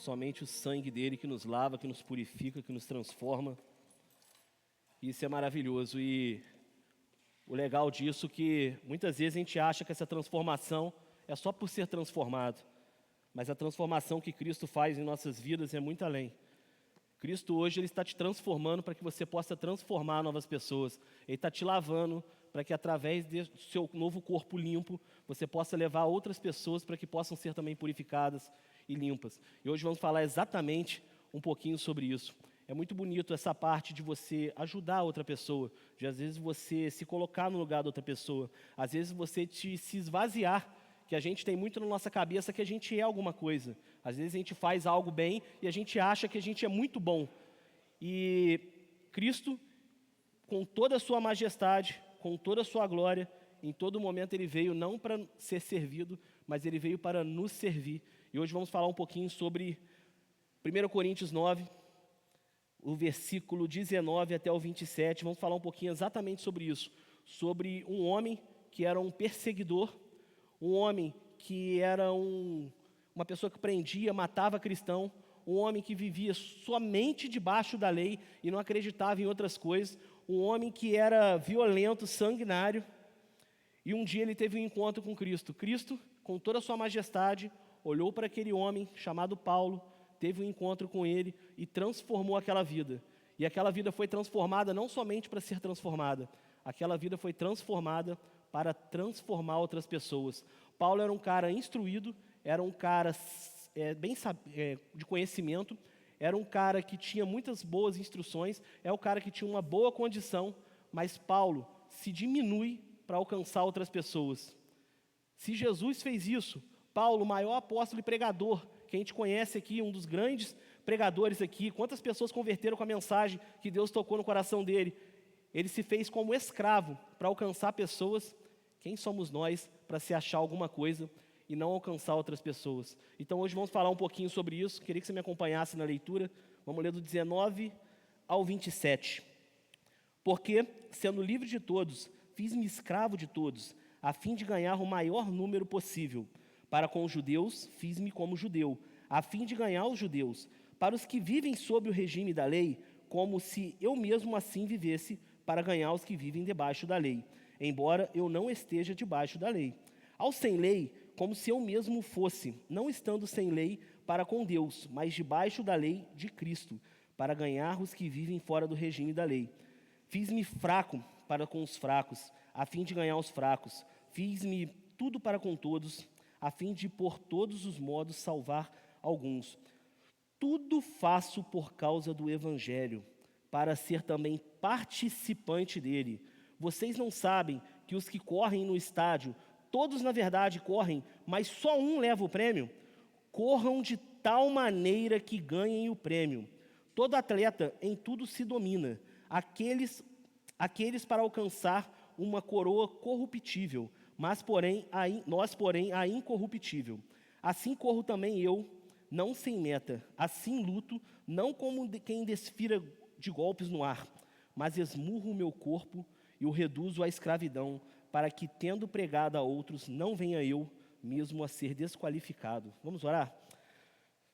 somente o sangue dele que nos lava, que nos purifica, que nos transforma. Isso é maravilhoso. E o legal disso é que muitas vezes a gente acha que essa transformação é só por ser transformado. Mas a transformação que Cristo faz em nossas vidas é muito além. Cristo hoje ele está te transformando para que você possa transformar novas pessoas. Ele está te lavando para que através do seu novo corpo limpo, você possa levar outras pessoas para que possam ser também purificadas e limpas. E hoje vamos falar exatamente um pouquinho sobre isso. É muito bonito essa parte de você ajudar outra pessoa, de às vezes você se colocar no lugar da outra pessoa, às vezes você se esvaziar, que a gente tem muito na nossa cabeça que a gente é alguma coisa. Às vezes a gente faz algo bem e a gente acha que a gente é muito bom. E Cristo, com toda a sua majestade, com toda a sua glória, em todo momento ele veio não para ser servido, mas ele veio para nos servir. E hoje vamos falar um pouquinho sobre 1 Coríntios 9, o versículo 19 até o 27. Vamos falar um pouquinho exatamente sobre isso. Sobre um homem que era um perseguidor, um homem que era uma pessoa que prendia, matava cristão, um homem que vivia somente debaixo da lei e não acreditava em outras coisas, um homem que era violento, sanguinário, e um dia ele teve um encontro com Cristo. Cristo, com toda a sua majestade, olhou para aquele homem chamado Paulo, teve um encontro com ele e transformou aquela vida. E aquela vida foi transformada não somente para ser transformada, aquela vida foi transformada para transformar outras pessoas. Paulo era um cara instruído, era um cara de conhecimento, era um cara que tinha muitas boas instruções, é um cara que tinha uma boa condição, mas Paulo se diminui para alcançar outras pessoas. Se Jesus fez isso, Paulo, o maior apóstolo e pregador que a gente conhece aqui, um dos grandes pregadores aqui, quantas pessoas converteram com a mensagem que Deus tocou no coração dele? Ele se fez como escravo para alcançar pessoas. Quem somos nós para se achar alguma coisa e não alcançar outras pessoas? Então hoje vamos falar um pouquinho sobre isso. Queria que você me acompanhasse na leitura. Vamos ler do 19 ao 27. Porque, sendo livre de todos, fiz-me escravo de todos, a fim de ganhar o maior número possível. Para com os judeus, fiz-me como judeu, a fim de ganhar os judeus. Para os que vivem sob o regime da lei, como se eu mesmo assim vivesse, para ganhar os que vivem debaixo da lei, embora eu não esteja debaixo da lei. Aos sem lei, como se eu mesmo fosse, não estando sem lei para com Deus, mas debaixo da lei de Cristo, para ganhar os que vivem fora do regime da lei. Fiz-me fraco para com os fracos, a fim de ganhar os fracos. Fiz-me tudo para com todos, a fim de por todos os modos salvar alguns. Tudo faço por causa do Evangelho, para ser também participante dele. Vocês não sabem que os que correm no estádio, todos na verdade correm, mas só um leva o prêmio? Corram de tal maneira que ganhem o prêmio. Todo atleta em tudo se domina, aqueles para alcançar uma coroa corruptível, nós, porém, a incorruptível. Assim corro também eu, não sem meta. Assim luto, não como quem desfira de golpes no ar, mas esmurro o meu corpo e o reduzo à escravidão, para que, tendo pregado a outros, não venha eu mesmo a ser desqualificado. Vamos orar?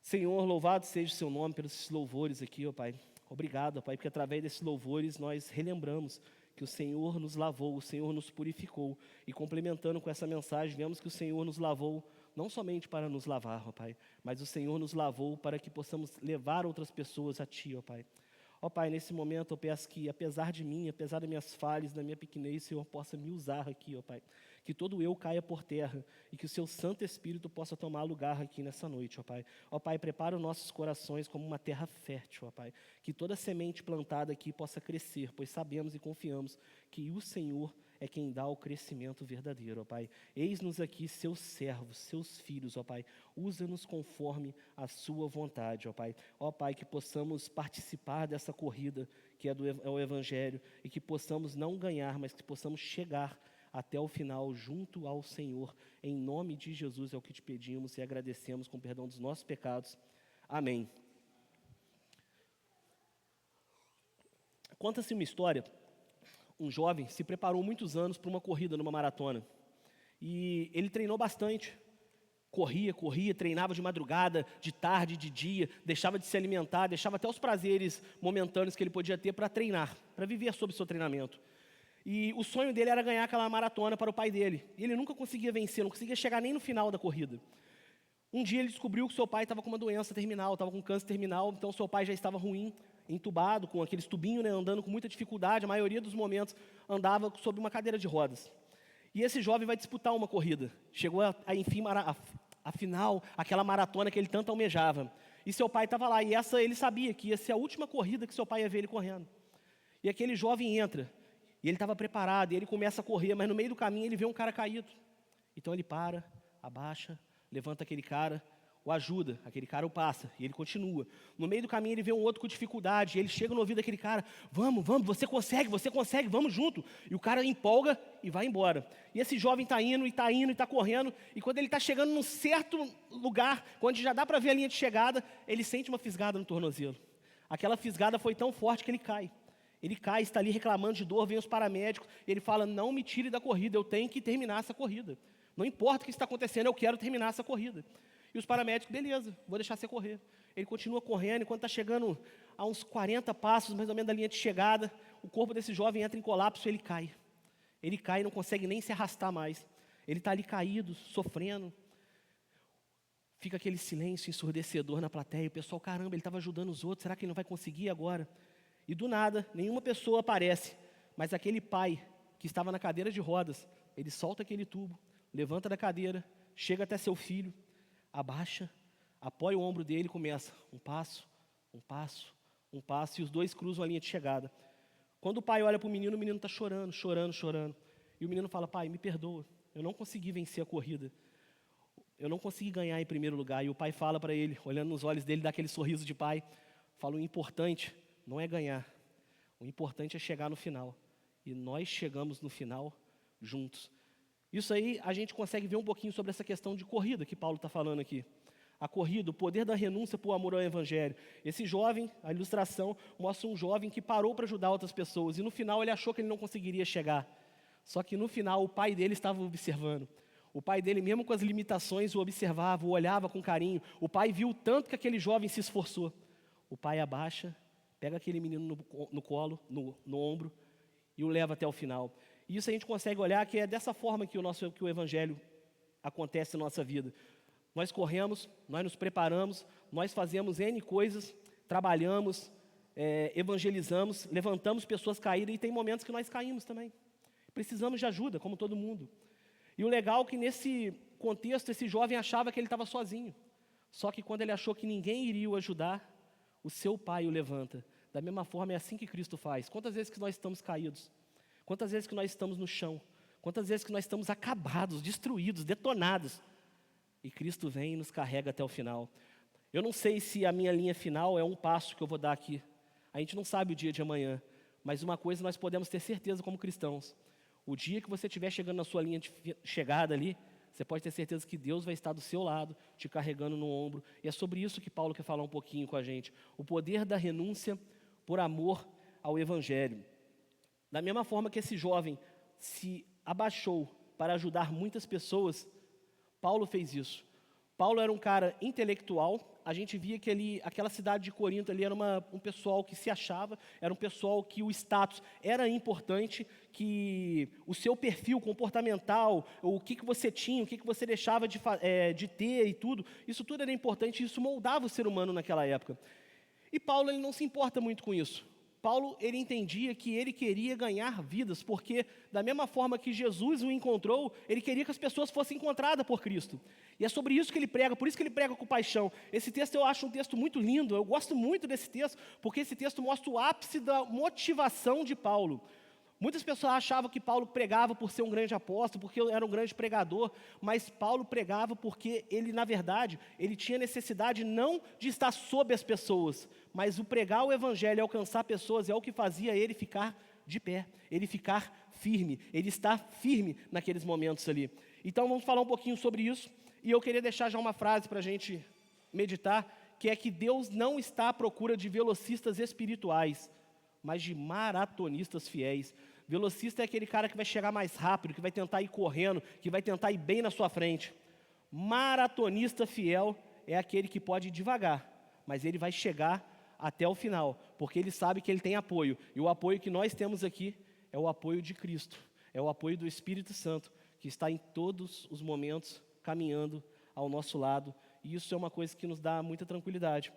Senhor, louvado seja o seu nome pelos louvores aqui, ó Pai. Obrigado, ó Pai, porque através desses louvores nós relembramos que o Senhor nos lavou, o Senhor nos purificou. E complementando com essa mensagem, vemos que o Senhor nos lavou não somente para nos lavar, ó Pai, mas o Senhor nos lavou para que possamos levar outras pessoas a Ti, ó Pai. Ó Pai, nesse momento eu peço que, apesar de mim, apesar das minhas falhas, da minha pequenez, o Senhor possa me usar aqui, ó Pai. Que todo eu caia por terra e que o Seu Santo Espírito possa tomar lugar aqui nessa noite, ó Pai. Ó Pai, prepara os nossos corações como uma terra fértil, ó Pai. Que toda semente plantada aqui possa crescer, pois sabemos e confiamos que o Senhor é quem dá o crescimento verdadeiro, ó Pai. Eis-nos aqui, Seus servos, Seus filhos, ó Pai. Usa-nos conforme a Sua vontade, ó Pai. Ó Pai, que possamos participar dessa corrida que é o Evangelho e que possamos não ganhar, mas que possamos chegar até o final junto ao Senhor. Em nome de Jesus é o que te pedimos e agradecemos com perdão dos nossos pecados. Amém. Conta-se uma história. Um jovem se preparou muitos anos para uma corrida numa maratona. E ele treinou bastante, corria, treinava de madrugada, de tarde, de dia, deixava de se alimentar, deixava até os prazeres momentâneos que ele podia ter para treinar, para viver sob o seu treinamento. E o sonho dele era ganhar aquela maratona para o pai dele. E ele nunca conseguia vencer, não conseguia chegar nem no final da corrida. Um dia ele descobriu que seu pai estava com uma doença terminal, estava com câncer terminal, então seu pai já estava ruim, entubado, com aqueles tubinhos, né, andando com muita dificuldade, a maioria dos momentos andava sob uma cadeira de rodas. E esse jovem vai disputar uma corrida. Chegou enfim, a final, aquela maratona que ele tanto almejava. E seu pai estava lá, e essa ele sabia que ia ser a última corrida que seu pai ia ver ele correndo. E aquele jovem entra, e ele estava preparado, e ele começa a correr, mas no meio do caminho ele vê um cara caído. Então ele para, abaixa, levanta aquele cara, o ajuda, aquele cara o passa, e ele continua. No meio do caminho ele vê um outro com dificuldade, e ele chega no ouvido daquele cara, vamos, você consegue, vamos junto. E o cara empolga e vai embora. E esse jovem está indo, e está correndo, e quando ele está chegando num certo lugar, onde já dá para ver a linha de chegada, ele sente uma fisgada no tornozelo. Aquela fisgada foi tão forte que ele cai. Ele cai, está ali reclamando de dor, vem os paramédicos, e ele fala, não me tire da corrida, eu tenho que terminar essa corrida. Não importa o que está acontecendo, eu quero terminar essa corrida. E os paramédicos, beleza, vou deixar você correr. Ele continua correndo, e quando está chegando a uns 40 passos, mais ou menos da linha de chegada, o corpo desse jovem entra em colapso e ele cai. Ele cai e não consegue nem se arrastar mais. Ele está ali caído, sofrendo. Fica aquele silêncio ensurdecedor na plateia, e o pessoal, caramba, ele estava ajudando os outros, será que ele não vai conseguir agora? E do nada, nenhuma pessoa aparece, mas aquele pai que estava na cadeira de rodas, ele solta aquele tubo, levanta da cadeira, chega até seu filho, abaixa, apoia o ombro dele e começa um passo, e os dois cruzam a linha de chegada. Quando o pai olha para o menino está chorando. E o menino fala, pai, me perdoa, eu não consegui vencer a corrida, eu não consegui ganhar em primeiro lugar. E o pai fala para ele, olhando nos olhos dele, dá aquele sorriso de pai, fala, o importante não é ganhar, o importante é chegar no final. E nós chegamos no final juntos. Isso aí a gente consegue ver um pouquinho sobre essa questão de corrida que Paulo está falando aqui. A corrida, o poder da renúncia por amor ao Evangelho. Esse jovem, a ilustração, mostra um jovem que parou para ajudar outras pessoas. E no final ele achou que ele não conseguiria chegar. Só que no final o pai dele estava observando. O pai dele, mesmo com as limitações, o observava, o olhava com carinho. O pai viu o tanto que aquele jovem se esforçou. O pai abaixa, pega aquele menino no colo, no ombro, e o leva até o final. E isso a gente consegue olhar que é dessa forma que o Evangelho acontece na nossa vida. Nós corremos, nós nos preparamos, nós fazemos N coisas, trabalhamos, evangelizamos, levantamos pessoas caídas, e tem momentos que nós caímos também. Precisamos de ajuda, como todo mundo. E o legal é que nesse contexto, esse jovem achava que ele estava sozinho. Só que quando ele achou que ninguém iria o ajudar, o seu pai o levanta. Da mesma forma, é assim que Cristo faz. Quantas vezes que nós estamos caídos? Quantas vezes que nós estamos no chão? Quantas vezes que nós estamos acabados, destruídos, detonados? E Cristo vem e nos carrega até o final. Eu não sei se a minha linha final é um passo que eu vou dar aqui. A gente não sabe o dia de amanhã. Mas uma coisa nós podemos ter certeza como cristãos. O dia que você estiver chegando na sua linha de chegada ali, você pode ter certeza que Deus vai estar do seu lado, te carregando no ombro. E é sobre isso que Paulo quer falar um pouquinho com a gente. O poder da renúncia por amor ao Evangelho. Da mesma forma que esse jovem se abaixou para ajudar muitas pessoas, Paulo fez isso. Paulo era um cara intelectual. A gente via que aquela cidade de Corinto ali era um pessoal que se achava, era um pessoal que o status era importante, que o seu perfil comportamental, o que você tinha, o que você deixava de ter e tudo, isso tudo era importante, isso moldava o ser humano naquela época. E Paulo ele não se importa muito com isso. Paulo ele entendia que ele queria ganhar vidas, porque da mesma forma que Jesus o encontrou, ele queria que as pessoas fossem encontradas por Cristo. E é sobre isso que ele prega, por isso que ele prega com paixão. Esse texto eu acho um texto muito lindo, eu gosto muito desse texto, porque esse texto mostra o ápice da motivação de Paulo. Muitas pessoas achavam que Paulo pregava por ser um grande apóstolo, porque era um grande pregador, mas Paulo pregava porque ele, na verdade, ele tinha necessidade não de estar sob as pessoas, mas o pregar o Evangelho e alcançar pessoas é o que fazia ele ficar de pé, ele ficar firme, ele estar firme naqueles momentos ali. Então vamos falar um pouquinho sobre isso, e eu queria deixar já uma frase para a gente meditar, que é que Deus não está à procura de velocistas espirituais, mas de maratonistas fiéis. Velocista é aquele cara que vai chegar mais rápido, que vai tentar ir correndo, que vai tentar ir bem na sua frente. Maratonista fiel é aquele que pode ir devagar, mas ele vai chegar até o final, porque ele sabe que ele tem apoio. E o apoio que nós temos aqui é o apoio de Cristo, é o apoio do Espírito Santo, que está em todos os momentos caminhando ao nosso lado. E isso é uma coisa que nos dá muita tranquilidade,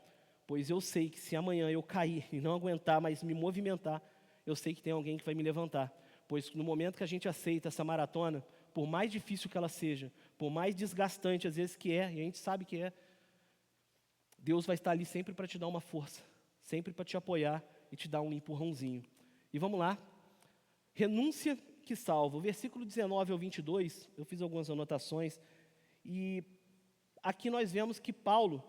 pois eu sei que se amanhã eu cair e não aguentar mais me movimentar, eu sei que tem alguém que vai me levantar. Pois no momento que a gente aceita essa maratona, por mais difícil que ela seja, por mais desgastante às vezes que é, e a gente sabe que é, Deus vai estar ali sempre para te dar uma força, sempre para te apoiar e te dar um empurrãozinho. E vamos lá. Renúncia que salva. O versículo 19 ao 22, eu fiz algumas anotações, e aqui nós vemos que Paulo,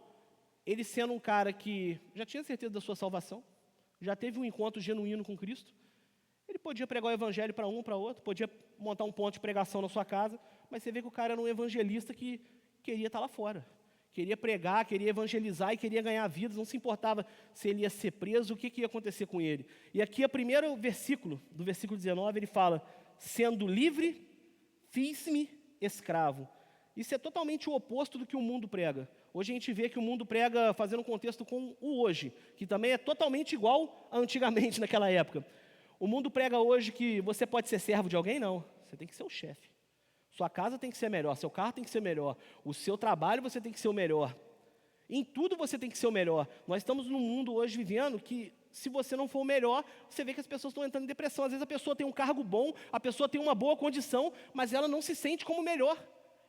ele sendo um cara que já tinha certeza da sua salvação, já teve um encontro genuíno com Cristo, ele podia pregar o evangelho para um, para outro, podia montar um ponto de pregação na sua casa, mas você vê que o cara era um evangelista que queria estar lá fora. Queria pregar, queria evangelizar e queria ganhar vidas, não se importava se ele ia ser preso, o que ia acontecer com ele. E aqui, o primeiro versículo, do versículo 19, ele fala: sendo livre, fiz-me escravo. Isso é totalmente o oposto do que o mundo prega. Hoje a gente vê que o mundo prega fazendo um contexto com o hoje, que também é totalmente igual a antigamente naquela época. O mundo prega hoje que você pode ser servo de alguém? Não, você tem que ser o chefe. Sua casa tem que ser melhor, seu carro tem que ser melhor, o seu trabalho você tem que ser o melhor. Em tudo você tem que ser o melhor. Nós estamos num mundo hoje vivendo que, se você não for o melhor, você vê que as pessoas estão entrando em depressão. Às vezes a pessoa tem um cargo bom, a pessoa tem uma boa condição, mas ela não se sente como melhor.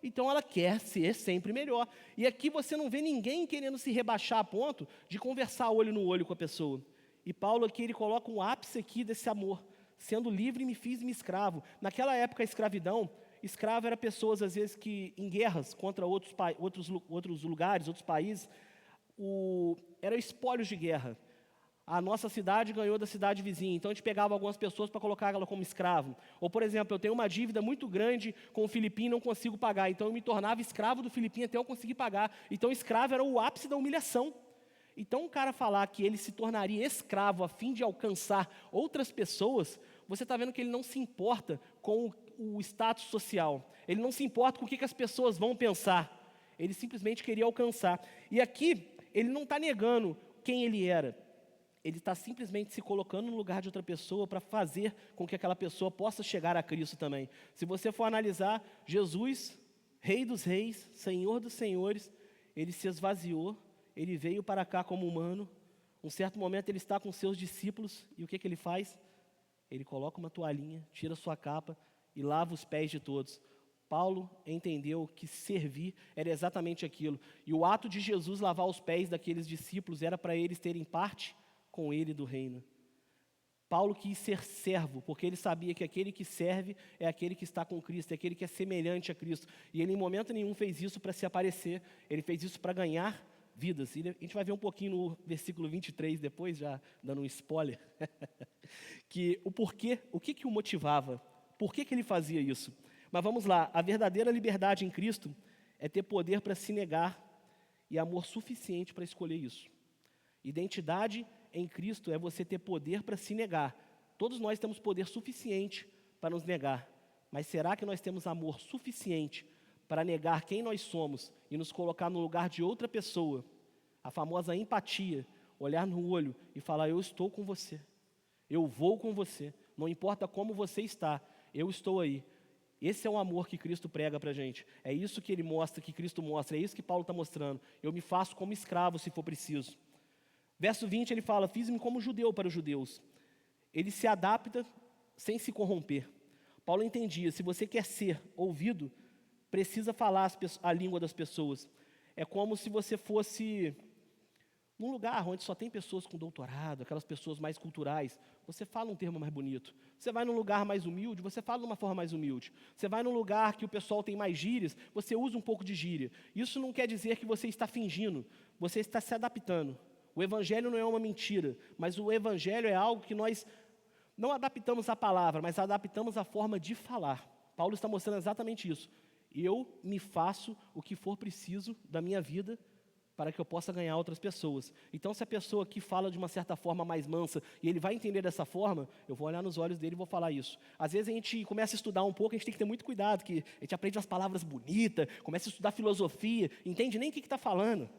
Então ela quer ser sempre melhor. E aqui você não vê ninguém querendo se rebaixar a ponto de conversar olho no olho com a pessoa. E Paulo aqui, ele coloca um ápice aqui desse amor. Sendo livre, me fiz-me escravo. Naquela época, a escravidão, escravo era pessoas, às vezes, que em guerras contra outros lugares, outros países, era espólios de guerra. A nossa cidade ganhou da cidade vizinha, então a gente pegava algumas pessoas para colocar ela como escravo. Ou, por exemplo, eu tenho uma dívida muito grande com o filipino e não consigo pagar, então eu me tornava escravo do filipino até eu conseguir pagar. Então, escravo era o ápice da humilhação. Então, um cara falar que ele se tornaria escravo a fim de alcançar outras pessoas, você está vendo que ele não se importa com o status social. Ele não se importa com o que as pessoas vão pensar. Ele simplesmente queria alcançar. E aqui, ele não está negando quem ele era. Ele está simplesmente se colocando no lugar de outra pessoa para fazer com que aquela pessoa possa chegar a Cristo também. Se você for analisar, Jesus, Rei dos Reis, Senhor dos Senhores, ele se esvaziou, ele veio para cá como humano. Um certo momento ele está com seus discípulos e o que ele faz? Ele coloca uma toalhinha, tira sua capa e lava os pés de todos. Paulo entendeu que servir era exatamente aquilo. E o ato de Jesus lavar os pés daqueles discípulos era para eles terem parte com ele do reino. Paulo quis ser servo, porque ele sabia que aquele que serve é aquele que está com Cristo, é aquele que é semelhante a Cristo. E ele em momento nenhum fez isso para se aparecer, ele fez isso para ganhar vidas. E a gente vai ver um pouquinho no versículo 23 depois, já dando um spoiler, que o porquê, o que o motivava, por que ele fazia isso. Mas vamos lá, a verdadeira liberdade em Cristo é ter poder para se negar e amor suficiente para escolher isso. Identidade em Cristo é você ter poder para se negar. Todos nós temos poder suficiente para nos negar, mas será que nós temos amor suficiente para negar quem nós somos e nos colocar no lugar de outra pessoa? A famosa empatia, olhar no olho e falar: eu estou com você, eu vou com você, não importa como você está, eu estou aí. Esse é o amor que Cristo prega para a gente. É isso que ele mostra, que Cristo mostra, é isso que Paulo está mostrando. Eu me faço como escravo se for preciso. Verso 20 ele fala: fiz-me como judeu para os judeus. Ele se adapta sem se corromper. Paulo entendia, se você quer ser ouvido, precisa falar a língua das pessoas. É como se você fosse num lugar onde só tem pessoas com doutorado, aquelas pessoas mais culturais, você fala um termo mais bonito. Você vai num lugar mais humilde, você fala de uma forma mais humilde. Você vai num lugar que o pessoal tem mais gírias, você usa um pouco de gíria. Isso não quer dizer que você está fingindo, você está se adaptando. O evangelho não é uma mentira, mas o evangelho é algo que nós não adaptamos a palavra, mas adaptamos a forma de falar. Paulo está mostrando exatamente isso. Eu me faço o que for preciso da minha vida para que eu possa ganhar outras pessoas. Então, se a pessoa aqui fala de uma certa forma mais mansa e ele vai entender dessa forma, eu vou olhar nos olhos dele e vou falar isso. Às vezes a gente começa a estudar um pouco, a gente tem que ter muito cuidado, que a gente aprende umas palavras bonitas, começa a estudar filosofia, entende nem o que está falando.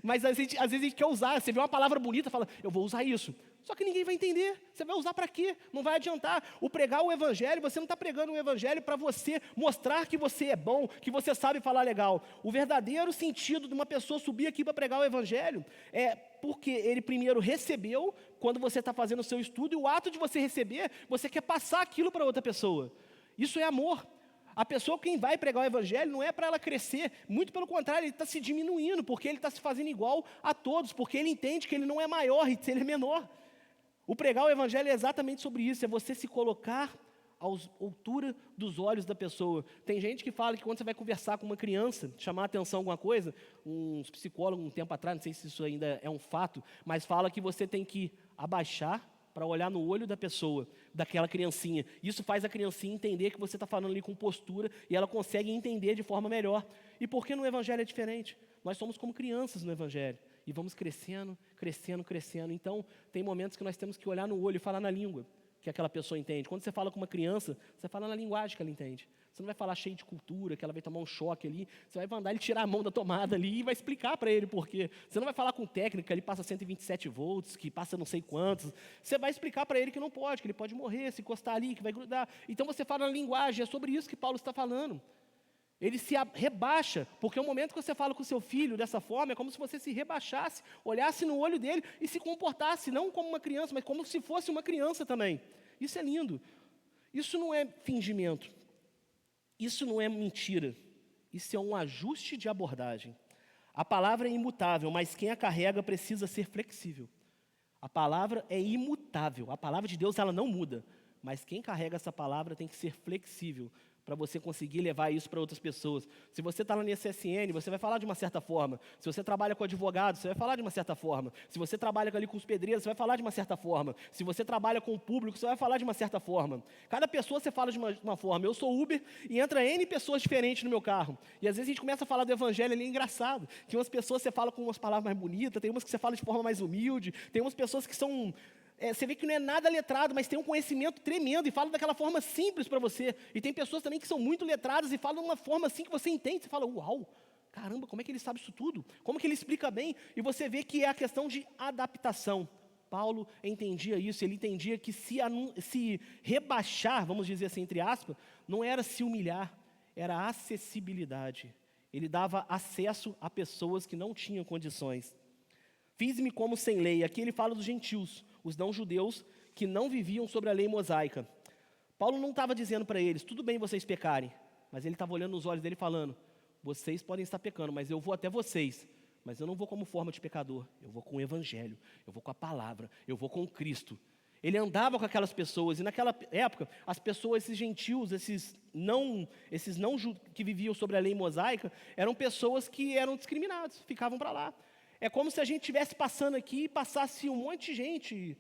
Mas às vezes a gente quer usar, você vê uma palavra bonita e fala, eu vou usar isso. Só que ninguém vai entender. Você vai usar para quê? Não vai adiantar. O pregar o evangelho, você não está pregando o evangelho para você mostrar que você é bom, que você sabe falar legal. O verdadeiro sentido de uma pessoa subir aqui para pregar o evangelho é porque ele primeiro recebeu, quando você está fazendo o seu estudo, e o ato de você receber, você quer passar aquilo para outra pessoa. Isso é amor. A pessoa, quem vai pregar o evangelho, não é para ela crescer, muito pelo contrário, ele está se diminuindo, porque ele está se fazendo igual a todos, porque ele entende que ele não é maior e ele é menor. O pregar o evangelho é exatamente sobre isso, é você se colocar à altura dos olhos da pessoa. Tem gente que fala que quando você vai conversar com uma criança, chamar a atenção alguma coisa, uns psicólogos um tempo atrás, não sei se isso ainda é um fato, mas fala que você tem que abaixar para olhar no olho da pessoa, daquela criancinha. Isso faz a criancinha entender que você está falando ali com postura e ela consegue entender de forma melhor. E por que no evangelho é diferente? Nós somos como crianças no evangelho. E vamos crescendo, crescendo, crescendo. Então, tem momentos que nós temos que olhar no olho e falar na língua que aquela pessoa entende. Quando você fala com uma criança, você fala na linguagem que ela entende. Você não vai falar cheio de cultura, que ela vai tomar um choque ali. Você vai mandar ele tirar a mão da tomada ali e vai explicar para ele por quê. Você não vai falar com técnica, ele passa 127 volts, que passa não sei quantos. Você vai explicar para ele que não pode, que ele pode morrer, se encostar ali, que vai grudar. Então, você fala na linguagem, é sobre isso que Paulo está falando. Ele se rebaixa, porque o momento que você fala com o seu filho dessa forma, é como se você se rebaixasse, olhasse no olho dele e se comportasse, não como uma criança, mas como se fosse uma criança também. Isso é lindo. Isso não é fingimento. Isso não é mentira. Isso é um ajuste de abordagem. A palavra é imutável, mas quem a carrega precisa ser flexível. A palavra é imutável. A palavra de Deus, ela não muda. Mas quem carrega essa palavra tem que ser flexível, para você conseguir levar isso para outras pessoas. Se você está na CSN, você vai falar de uma certa forma. Se você trabalha com advogado, você vai falar de uma certa forma. Se você trabalha ali com os pedreiros, você vai falar de uma certa forma. Se você trabalha com o público, você vai falar de uma certa forma. Cada pessoa você fala de uma forma. Eu sou Uber e entra N pessoas diferentes no meu carro. E às vezes a gente começa a falar do evangelho ali, é engraçado. Que umas pessoas você fala com umas palavras mais bonitas, tem umas que você fala de forma mais humilde, tem umas pessoas que são... você vê que não é nada letrado, mas tem um conhecimento tremendo e fala daquela forma simples para você. E tem pessoas também que são muito letradas e falam de uma forma assim que você entende. Você fala, uau, caramba, como é que ele sabe isso tudo? Como que ele explica bem? E você vê que é a questão de adaptação. Paulo entendia isso, ele entendia que se rebaixar, vamos dizer assim, entre aspas, não era se humilhar, era acessibilidade. Ele dava acesso a pessoas que não tinham condições. Fiz-me como sem lei. Aqui ele fala dos gentios, os não-judeus que não viviam sobre a lei mosaica. Paulo não estava dizendo para eles, tudo bem vocês pecarem, mas ele estava olhando nos olhos dele e falando, vocês podem estar pecando, mas eu vou até vocês, mas eu não vou como forma de pecador, eu vou com o evangelho, eu vou com a palavra, eu vou com Cristo. Ele andava com aquelas pessoas, e naquela época, as pessoas, esses gentios, esses não que viviam sobre a lei mosaica, eram pessoas que eram discriminados, ficavam para lá. É como se a gente estivesse passando aqui e passasse um monte de gente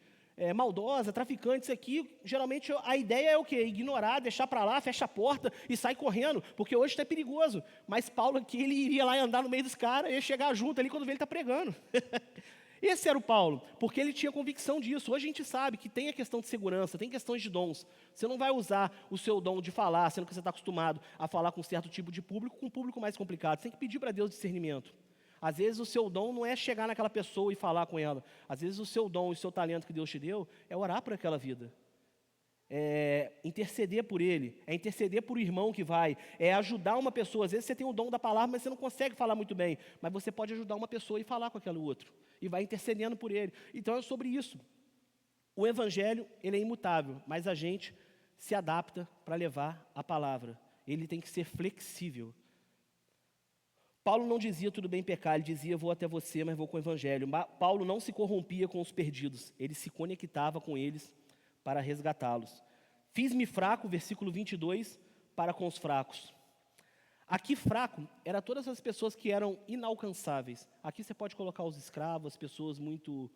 maldosa, traficantes aqui. Geralmente a ideia é o quê? Ignorar, deixar para lá, fecha a porta e sai correndo, porque hoje está perigoso. Mas Paulo aqui, ele iria lá e andar no meio dos caras, ia chegar junto ali quando ele está pregando. Esse era o Paulo, porque ele tinha convicção disso. Hoje a gente sabe que tem a questão de segurança, tem questões de dons. Você não vai usar o seu dom de falar, sendo que você está acostumado a falar com um certo tipo de público, com um público mais complicado. Você tem que pedir para Deus discernimento. Às vezes o seu dom não é chegar naquela pessoa e falar com ela. Às vezes o seu dom e o seu talento que Deus te deu é orar por aquela vida. É interceder por ele, é interceder por o irmão que vai, é ajudar uma pessoa. Às vezes você tem o dom da palavra, mas você não consegue falar muito bem. Mas você pode ajudar uma pessoa e falar com aquele outro. E vai intercedendo por ele. Então é sobre isso. O evangelho, ele é imutável, mas a gente se adapta para levar a palavra. Ele tem que ser flexível. Paulo não dizia tudo bem pecar, ele dizia vou até você, mas vou com o evangelho. Paulo não se corrompia com os perdidos, ele se conectava com eles para resgatá-los. Fiz-me fraco, versículo 22, para com os fracos. Aqui fraco, era todas as pessoas que eram inalcançáveis. Aqui você pode colocar os escravos, as pessoas muito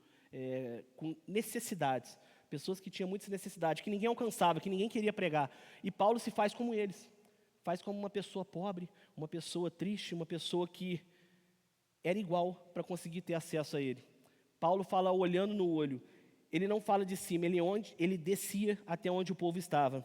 com necessidades, pessoas que tinham muitas necessidades, que ninguém alcançava, que ninguém queria pregar. E Paulo se faz como eles. Faz como uma pessoa pobre, uma pessoa triste, uma pessoa que era igual para conseguir ter acesso a ele. Paulo fala olhando no olho. Ele não fala de cima, ele descia até onde o povo estava.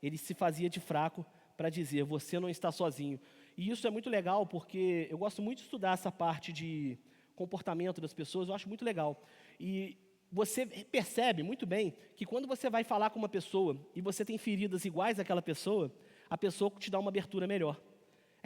Ele se fazia de fraco para dizer, você não está sozinho. E isso é muito legal, porque eu gosto muito de estudar essa parte de comportamento das pessoas, eu acho muito legal. E você percebe muito bem que quando você vai falar com uma pessoa e você tem feridas iguais àquela pessoa, a pessoa te dá uma abertura melhor.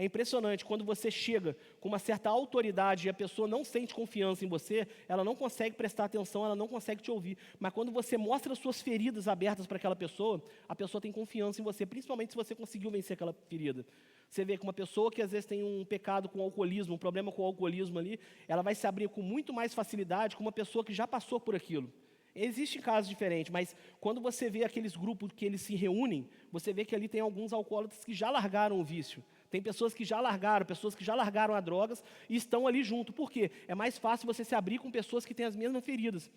É impressionante, quando você chega com uma certa autoridade e a pessoa não sente confiança em você, ela não consegue prestar atenção, ela não consegue te ouvir. Mas quando você mostra as suas feridas abertas para aquela pessoa, a pessoa tem confiança em você, principalmente se você conseguiu vencer aquela ferida. Você vê que uma pessoa que às vezes tem um pecado com o alcoolismo, um problema com o alcoolismo ali, ela vai se abrir com muito mais facilidade com uma pessoa que já passou por aquilo. Existem casos diferentes, mas quando você vê aqueles grupos que eles se reúnem, você vê que ali tem alguns alcoólatras que já largaram o vício. Tem pessoas que já largaram as drogas e estão ali junto. Por quê? É mais fácil você se abrir com pessoas que têm as mesmas feridas.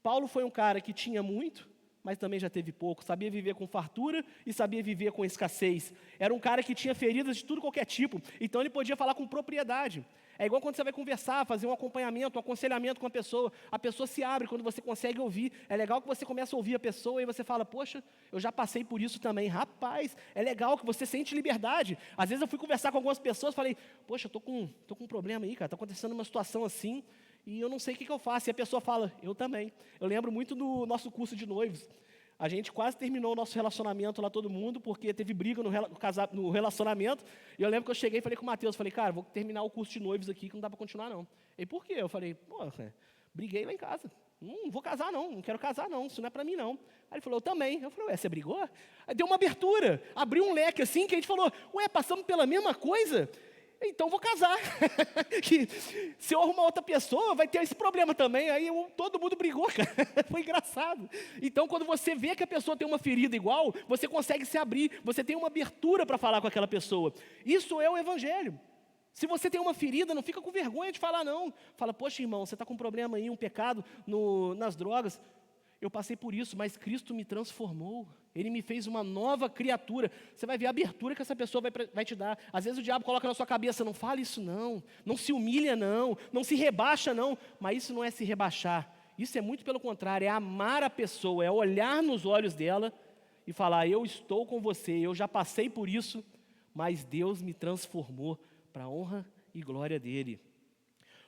Paulo foi um cara que tinha muito, mas também já teve pouco. Sabia viver com fartura e sabia viver com escassez. Era um cara que tinha feridas de tudo qualquer tipo. Então ele podia falar com propriedade. É igual quando você vai conversar, fazer um acompanhamento, um aconselhamento com a pessoa se abre quando você consegue ouvir. É legal que você começa a ouvir a pessoa e você fala, poxa, eu já passei por isso também. Rapaz, é legal que você sente liberdade. Às vezes eu fui conversar com algumas pessoas, falei, poxa, eu tô com um problema aí, cara, está acontecendo uma situação assim e eu não sei o que eu faço. E a pessoa fala, eu também. Eu lembro muito do nosso curso de noivos. A gente quase terminou o nosso relacionamento lá, todo mundo, porque teve briga no relacionamento. E eu lembro que eu cheguei e falei com o Matheus, falei, cara, vou terminar o curso de noivos aqui, que não dá para continuar, não. E por quê? Eu falei, pô, briguei lá em casa. Não vou casar, não quero casar, não, isso não é para mim, não. Aí ele falou, eu também. Eu falei, ué, você brigou? Aí deu uma abertura, abriu um leque assim, que a gente falou, ué, passamos pela mesma coisa? Então vou casar. Que se eu arrumar outra pessoa, vai ter esse problema também. Aí todo mundo brigou, cara. Foi engraçado. Então, quando você vê que a pessoa tem uma ferida igual, você consegue se abrir, você tem uma abertura para falar com aquela pessoa. Isso é o Evangelho. Se você tem uma ferida, não fica com vergonha de falar, não. Fala, poxa, irmão, você está com um problema aí, um pecado nas drogas. Eu passei por isso, mas Cristo me transformou. Ele me fez uma nova criatura. Você vai ver a abertura que essa pessoa vai te dar. Às vezes o diabo coloca na sua cabeça, não fale isso não, não se humilha não se rebaixa não. Mas isso não é se rebaixar. Isso é muito pelo contrário, é amar a pessoa, é olhar nos olhos dela e falar, eu estou com você, eu já passei por isso, mas Deus me transformou para a honra e glória dEle.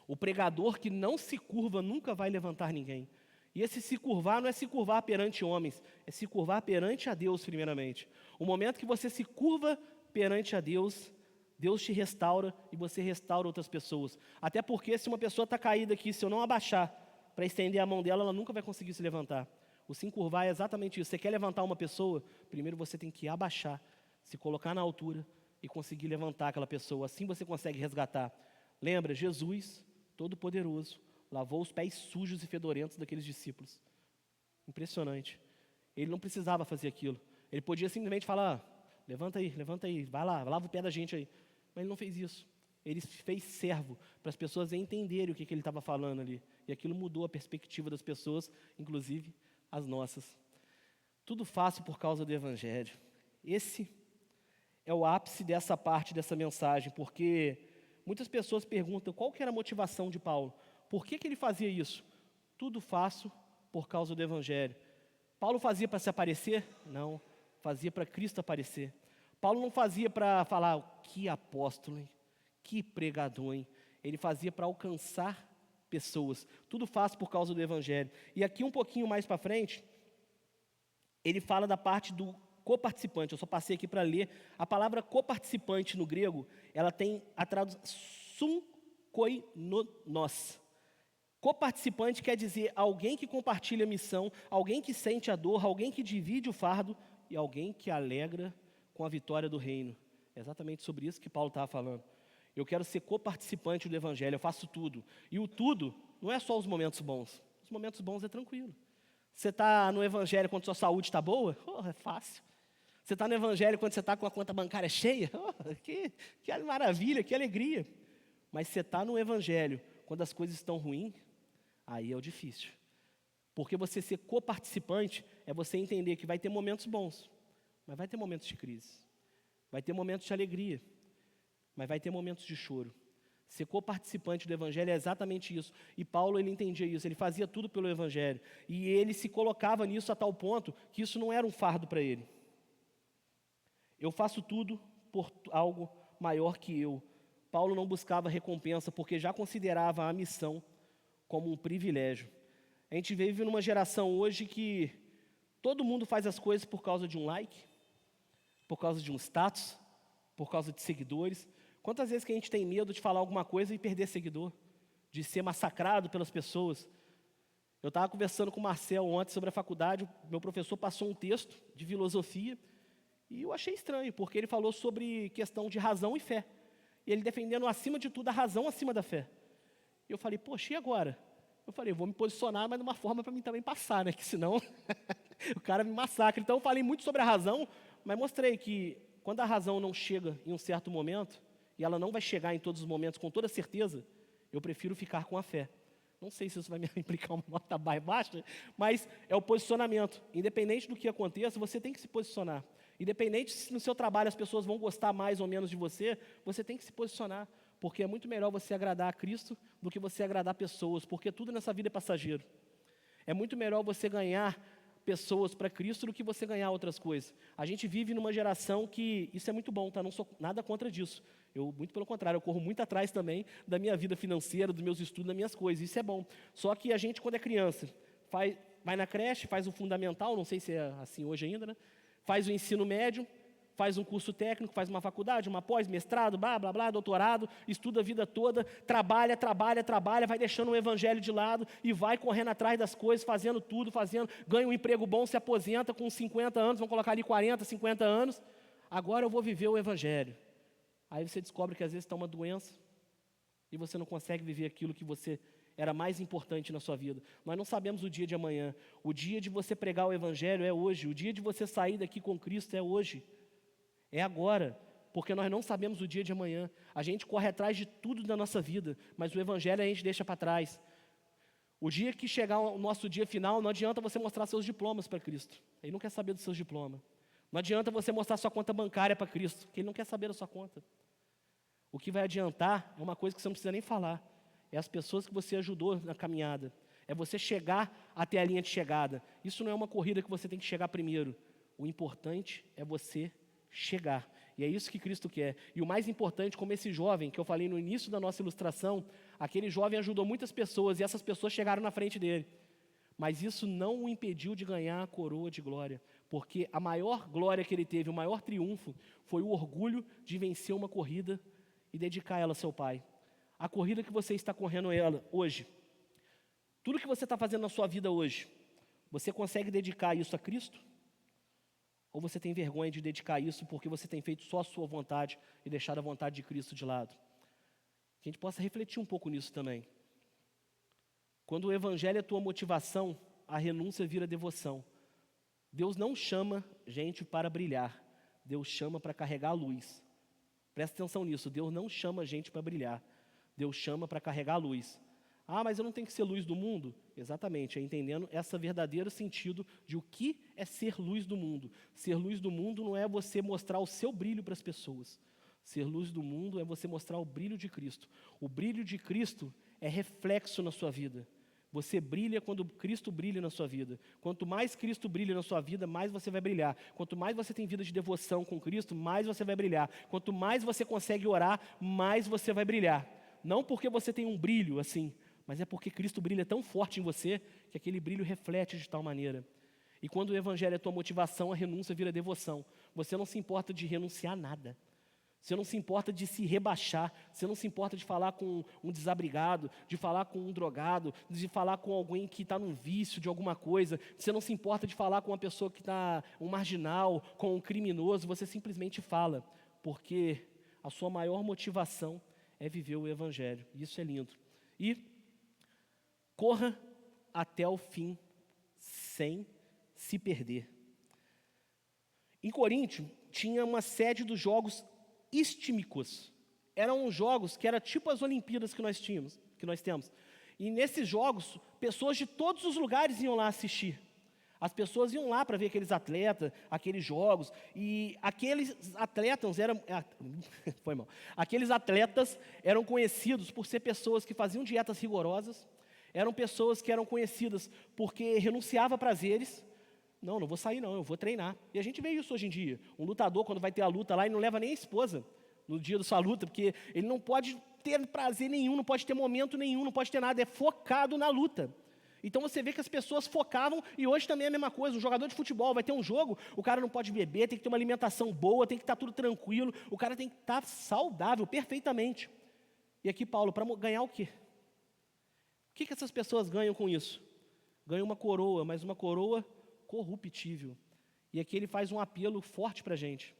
O pregador que não se curva nunca vai levantar ninguém. E esse se curvar não é se curvar perante homens, é se curvar perante a Deus primeiramente. O momento que você se curva perante a Deus, Deus te restaura e você restaura outras pessoas. Até porque se uma pessoa está caída aqui, se eu não abaixar para estender a mão dela, ela nunca vai conseguir se levantar. O se encurvar é exatamente isso. Você quer levantar uma pessoa, primeiro você tem que abaixar, se colocar na altura e conseguir levantar aquela pessoa. Assim você consegue resgatar. Lembra, Jesus, Todo-Poderoso, lavou os pés sujos e fedorentos daqueles discípulos. Impressionante. Ele não precisava fazer aquilo. Ele podia simplesmente falar, levanta aí, vai lá, lava o pé da gente aí. Mas ele não fez isso. Ele fez servo para as pessoas entenderem o que ele estava falando ali. E aquilo mudou a perspectiva das pessoas, inclusive as nossas. Tudo fácil por causa do Evangelho. Esse é o ápice dessa parte dessa mensagem, porque muitas pessoas perguntam qual que era a motivação de Paulo. Por que ele fazia isso? Tudo faço por causa do Evangelho. Paulo fazia para se aparecer? Não, fazia para Cristo aparecer. Paulo não fazia para falar, que apóstolo, hein? Que pregador, hein? Ele fazia para alcançar pessoas. Tudo faço por causa do Evangelho. E aqui um pouquinho mais para frente, ele fala da parte do coparticipante. Eu só passei aqui para ler. A palavra coparticipante no grego, ela tem a tradução sunkoinos. Coparticipante quer dizer alguém que compartilha a missão, alguém que sente a dor, alguém que divide o fardo e alguém que alegra com a vitória do reino. É exatamente sobre isso que Paulo estava falando. Eu quero ser coparticipante do Evangelho, eu faço tudo. E o tudo não é só os momentos bons. Os momentos bons é tranquilo. Você está no Evangelho quando sua saúde está boa? Oh, é fácil. Você está no Evangelho quando você está com a conta bancária cheia? Oh, que maravilha, que alegria. Mas você está no Evangelho quando as coisas estão ruins, aí é o difícil. Porque você ser coparticipante é você entender que vai ter momentos bons, mas vai ter momentos de crise. Vai ter momentos de alegria, mas vai ter momentos de choro. Ser coparticipante do Evangelho é exatamente isso. E Paulo, ele entendia isso, ele fazia tudo pelo Evangelho. E ele se colocava nisso a tal ponto que isso não era um fardo para ele. Eu faço tudo por algo maior que eu. Paulo não buscava recompensa porque já considerava a missão como um privilégio. A gente vive numa geração hoje que todo mundo faz as coisas por causa de um like, por causa de um status, por causa de seguidores. Quantas vezes que a gente tem medo de falar alguma coisa e perder seguidor, de ser massacrado pelas pessoas? Eu estava conversando com o Marcel ontem sobre a faculdade, o meu professor passou um texto de filosofia, e eu achei estranho, porque ele falou sobre questão de razão e fé. E ele defendendo acima de tudo a razão acima da fé. E eu falei, poxa, e agora? Eu falei, vou me posicionar, mas de uma forma para mim também passar, né? Que senão o cara me massacra. Então eu falei muito sobre a razão, mas mostrei que quando a razão não chega em um certo momento, e ela não vai chegar em todos os momentos com toda certeza, eu prefiro ficar com a fé. Não sei se isso vai me implicar uma nota baixa, mas é o posicionamento. Independente do que aconteça, você tem que se posicionar. Independente se no seu trabalho as pessoas vão gostar mais ou menos de você, você tem que se posicionar. Porque é muito melhor você agradar a Cristo do que você agradar pessoas, porque tudo nessa vida é passageiro. É muito melhor você ganhar pessoas para Cristo do que você ganhar outras coisas. A gente vive numa geração que isso é muito bom, tá? Não sou nada contra disso. Eu, muito pelo contrário, eu corro muito atrás também da minha vida financeira, dos meus estudos, das minhas coisas. Isso é bom. Só que a gente, quando é criança, vai na creche, faz o fundamental, não sei se é assim hoje ainda, né? Faz o ensino médio, faz um curso técnico, faz uma faculdade, uma pós, mestrado, blá, blá, blá, doutorado, estuda a vida toda, trabalha, vai deixando o evangelho de lado e vai correndo atrás das coisas, fazendo tudo, ganha um emprego bom, se aposenta com 50 anos, vão colocar ali 40, 50 anos, agora eu vou viver o evangelho. Aí você descobre que às vezes está uma doença e você não consegue viver aquilo que você era mais importante na sua vida. Nós não sabemos o dia de amanhã. O dia de você pregar o evangelho é hoje. O dia de você sair daqui com Cristo é hoje. É agora, porque nós não sabemos o dia de amanhã. A gente corre atrás de tudo da nossa vida, mas o evangelho a gente deixa para trás. O dia que chegar o nosso dia final, não adianta você mostrar seus diplomas para Cristo. Ele não quer saber dos seus diplomas. Não adianta você mostrar sua conta bancária para Cristo, porque Ele não quer saber da sua conta. O que vai adiantar é uma coisa que você não precisa nem falar. É as pessoas que você ajudou na caminhada. É você chegar até a linha de chegada. Isso não é uma corrida que você tem que chegar primeiro. O importante é você chegar. E é isso que Cristo quer. E o mais importante, como esse jovem, que eu falei no início da nossa ilustração, aquele jovem ajudou muitas pessoas e essas pessoas chegaram na frente dele. Mas isso não o impediu de ganhar a coroa de glória. Porque a maior glória que ele teve, o maior triunfo, foi o orgulho de vencer uma corrida e dedicar ela ao seu pai. A corrida que você está correndo ela hoje, tudo que você está fazendo na sua vida hoje, você consegue dedicar isso a Cristo? Ou você tem vergonha de dedicar isso porque você tem feito só a sua vontade e deixado a vontade de Cristo de lado? Que a gente possa refletir um pouco nisso também. Quando o evangelho é a tua motivação, a renúncia vira devoção. Deus não chama gente para brilhar, Deus chama para carregar a luz. Presta atenção nisso, Deus não chama gente para brilhar, Deus chama para carregar a luz. Ah, mas eu não tenho que ser luz do mundo? Exatamente, é entendendo esse verdadeiro sentido de o que é ser luz do mundo. Ser luz do mundo não é você mostrar o seu brilho para as pessoas. Ser luz do mundo é você mostrar o brilho de Cristo. O brilho de Cristo é reflexo na sua vida. Você brilha quando Cristo brilha na sua vida. Quanto mais Cristo brilha na sua vida, mais você vai brilhar. Quanto mais você tem vida de devoção com Cristo, mais você vai brilhar. Quanto mais você consegue orar, mais você vai brilhar. Não porque você tem um brilho assim, mas é porque Cristo brilha tão forte em você que aquele brilho reflete de tal maneira. E quando o evangelho é a tua motivação, a renúncia vira devoção. Você não se importa de renunciar a nada. Você não se importa de se rebaixar, você não se importa de falar com um desabrigado, de falar com um drogado, de falar com alguém que está num vício de alguma coisa, você não se importa de falar com uma pessoa que está, um marginal, com um criminoso, você simplesmente fala, porque a sua maior motivação é viver o evangelho, isso é lindo. E corra até o fim sem se perder. Em Coríntio, tinha uma sede dos Jogos Istímicos. Eram jogos que eram tipo as Olimpíadas que nós temos. E nesses jogos, pessoas de todos os lugares iam lá assistir. As pessoas iam lá para ver aqueles atletas, aqueles jogos, e aqueles atletas foi mal. Aqueles atletas eram conhecidos por ser pessoas que faziam dietas rigorosas, eram pessoas que eram conhecidas porque renunciavam a prazeres. Não vou sair não, eu vou treinar. E a gente vê isso hoje em dia. Um lutador, quando vai ter a luta lá, ele não leva nem a esposa no dia da sua luta, porque ele não pode ter prazer nenhum, não pode ter momento nenhum, não pode ter nada, é focado na luta. Então você vê que as pessoas focavam, e hoje também é a mesma coisa. O jogador de futebol vai ter um jogo, o cara não pode beber, tem que ter uma alimentação boa, tem que estar tudo tranquilo, o cara tem que estar saudável, perfeitamente. E aqui Paulo, para ganhar o quê? O que essas pessoas ganham com isso? Ganham uma coroa, mas uma coroa corruptível. E aqui ele faz um apelo forte para a gente.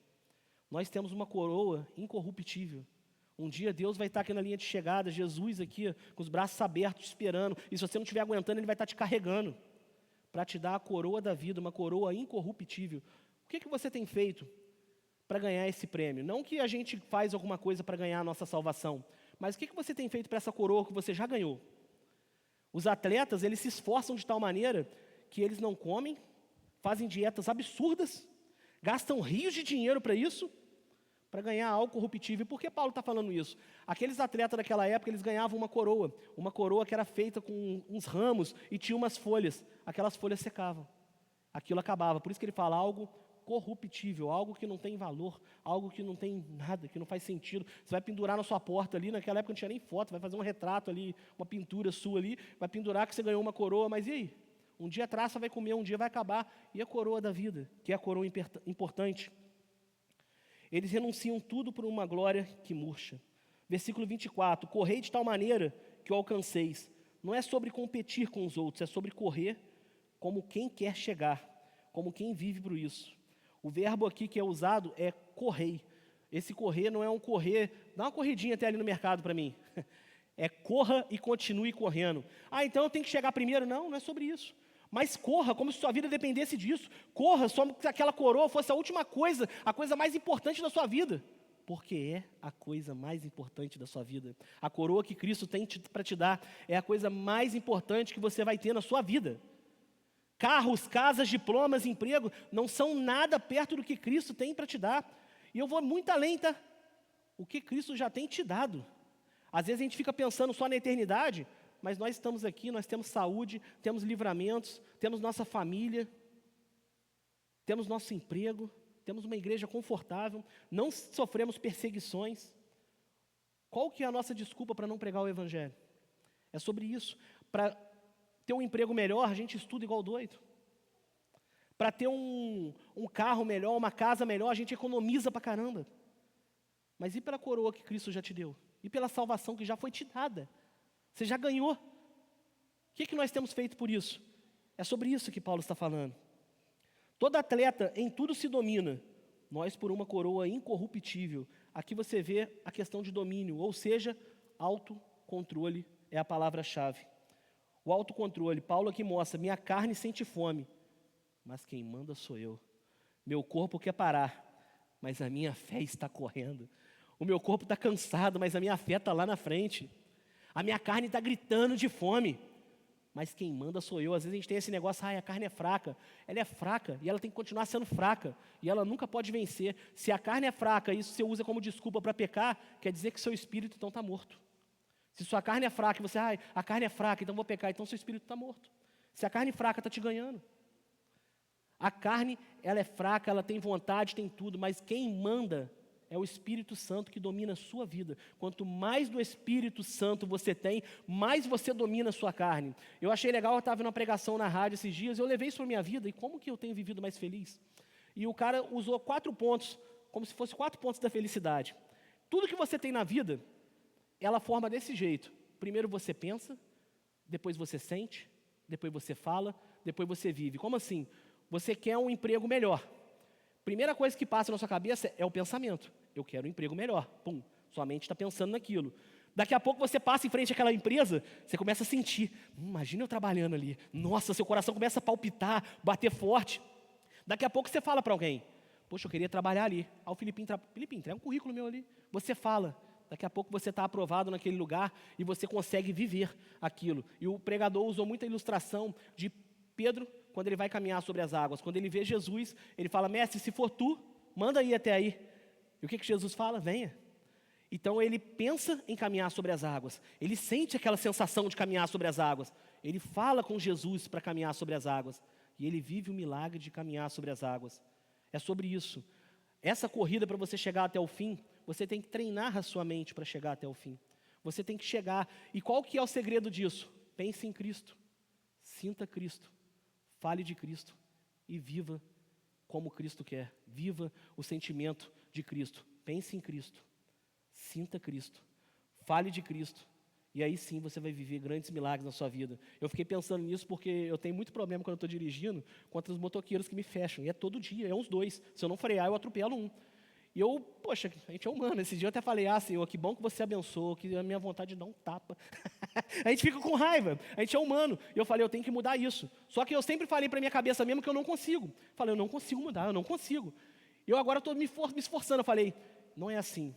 Nós temos uma coroa incorruptível. Um dia Deus vai estar aqui na linha de chegada, Jesus aqui, com os braços abertos, esperando. E se você não estiver aguentando, Ele vai estar te carregando para te dar a coroa da vida, uma coroa incorruptível. O que você tem feito para ganhar esse prêmio? Não que a gente faz alguma coisa para ganhar a nossa salvação, mas o que você tem feito para essa coroa que você já ganhou? Os atletas, eles se esforçam de tal maneira que eles não comem, fazem dietas absurdas, gastam rios de dinheiro para isso, para ganhar algo corruptível. E por que Paulo está falando isso? Aqueles atletas daquela época, eles ganhavam uma coroa que era feita com uns ramos e tinha umas folhas. Aquelas folhas secavam, aquilo acabava. Por isso que ele fala algo corruptível, algo que não tem valor, algo que não tem nada, que não faz sentido. Você vai pendurar na sua porta ali, naquela época não tinha nem foto, vai fazer um retrato ali, uma pintura sua ali, vai pendurar que você ganhou uma coroa, mas e aí? Um dia a traça vai comer, um dia vai acabar. E a coroa da vida, que é a coroa importante? Eles renunciam tudo por uma glória que murcha. Versículo 24, correi de tal maneira que o alcanceis. Não é sobre competir com os outros, é sobre correr como quem quer chegar, como quem vive por isso. O verbo aqui que é usado é correi. Esse correr não é um correr, dá uma corridinha até ali no mercado para mim. É corra e continue correndo. Ah, então eu tenho que chegar primeiro? Não é sobre isso. Mas corra como se sua vida dependesse disso. Corra como se aquela coroa fosse a última coisa, a coisa mais importante da sua vida. Porque é a coisa mais importante da sua vida. A coroa que Cristo tem para te dar é a coisa mais importante que você vai ter na sua vida. Carros, casas, diplomas, emprego, não são nada perto do que Cristo tem para te dar. E eu vou muito além, tá? O que Cristo já tem te dado. Às vezes a gente fica pensando só na eternidade, mas nós estamos aqui, nós temos saúde, temos livramentos, temos nossa família, temos nosso emprego, temos uma igreja confortável, não sofremos perseguições. Qual que é a nossa desculpa para não pregar o Evangelho? É sobre isso. Para ter um emprego melhor, a gente estuda igual doido. Para ter um carro melhor, uma casa melhor, a gente economiza para caramba. Mas e pela coroa que Cristo já te deu? E pela salvação que já foi te dada? Você já ganhou. O que nós temos feito por isso? É sobre isso que Paulo está falando. Todo atleta em tudo se domina, nós por uma coroa incorruptível. Aqui você vê a questão de domínio, ou seja, autocontrole é a palavra-chave. O autocontrole, Paulo aqui mostra, minha carne sente fome, mas quem manda sou eu. Meu corpo quer parar, mas a minha fé está correndo. O meu corpo está cansado, mas a minha fé está lá na frente. A minha carne está gritando de fome, mas quem manda sou eu. Às vezes a gente tem esse negócio, a carne é fraca. Ela é fraca e ela tem que continuar sendo fraca. E ela nunca pode vencer. Se a carne é fraca e isso você usa como desculpa para pecar, quer dizer que seu espírito então está morto. Se sua carne é fraca e você, a carne é fraca, então vou pecar, então seu espírito está morto. Se a carne fraca está te ganhando. A carne, ela é fraca, ela tem vontade, tem tudo, mas quem manda é o Espírito Santo que domina a sua vida. Quanto mais do Espírito Santo você tem, mais você domina a sua carne. Eu achei legal, eu estava vendo uma pregação na rádio esses dias, eu levei isso para a minha vida, e como que eu tenho vivido mais feliz? E o cara usou 4 pontos, como se fosse 4 pontos da felicidade. Tudo que você tem na vida, ela forma desse jeito. Primeiro você pensa, depois você sente, depois você fala, depois você vive. Como assim? Você quer um emprego melhor. Primeira coisa que passa na sua cabeça é o pensamento. Eu quero um emprego melhor. Pum, sua mente está pensando naquilo. Daqui a pouco você passa em frente àquela empresa, você começa a sentir. Imagina eu trabalhando ali. Nossa, seu coração começa a palpitar, bater forte. Daqui a pouco você fala para alguém. Poxa, eu queria trabalhar ali. O Filipinho, entrega um currículo meu ali. Você fala. Daqui a pouco você está aprovado naquele lugar e você consegue viver aquilo. E o pregador usou muita ilustração de Pedro, quando ele vai caminhar sobre as águas, quando ele vê Jesus, ele fala, mestre, se for tu, manda ir até aí. E o que Jesus fala? Venha. Então ele pensa em caminhar sobre as águas, ele sente aquela sensação de caminhar sobre as águas, ele fala com Jesus para caminhar sobre as águas, e ele vive o milagre de caminhar sobre as águas. É sobre isso. Essa corrida, para você chegar até o fim, você tem que treinar a sua mente para chegar até o fim. Você tem que chegar. E qual que é o segredo disso? Pense em Cristo, sinta Cristo, fale de Cristo e viva como Cristo quer. Viva o sentimento de Cristo. Pense em Cristo, sinta Cristo, fale de Cristo. E aí sim você vai viver grandes milagres na sua vida. Eu fiquei pensando nisso porque eu tenho muito problema quando eu estou dirigindo contra os motoqueiros que me fecham. E é todo dia, é uns dois. Se eu não frear, eu atropelo um. E eu, poxa, a gente é humano. Esse dia eu até falei, Senhor, que bom que você abençoou, que a minha vontade de dar um tapa. A gente fica com raiva, a gente é humano. E eu falei, eu tenho que mudar isso. Só que eu sempre falei para minha cabeça mesmo que eu não consigo. Falei, eu não consigo mudar, eu não consigo. E eu agora estou me esforçando. Eu falei, não é assim.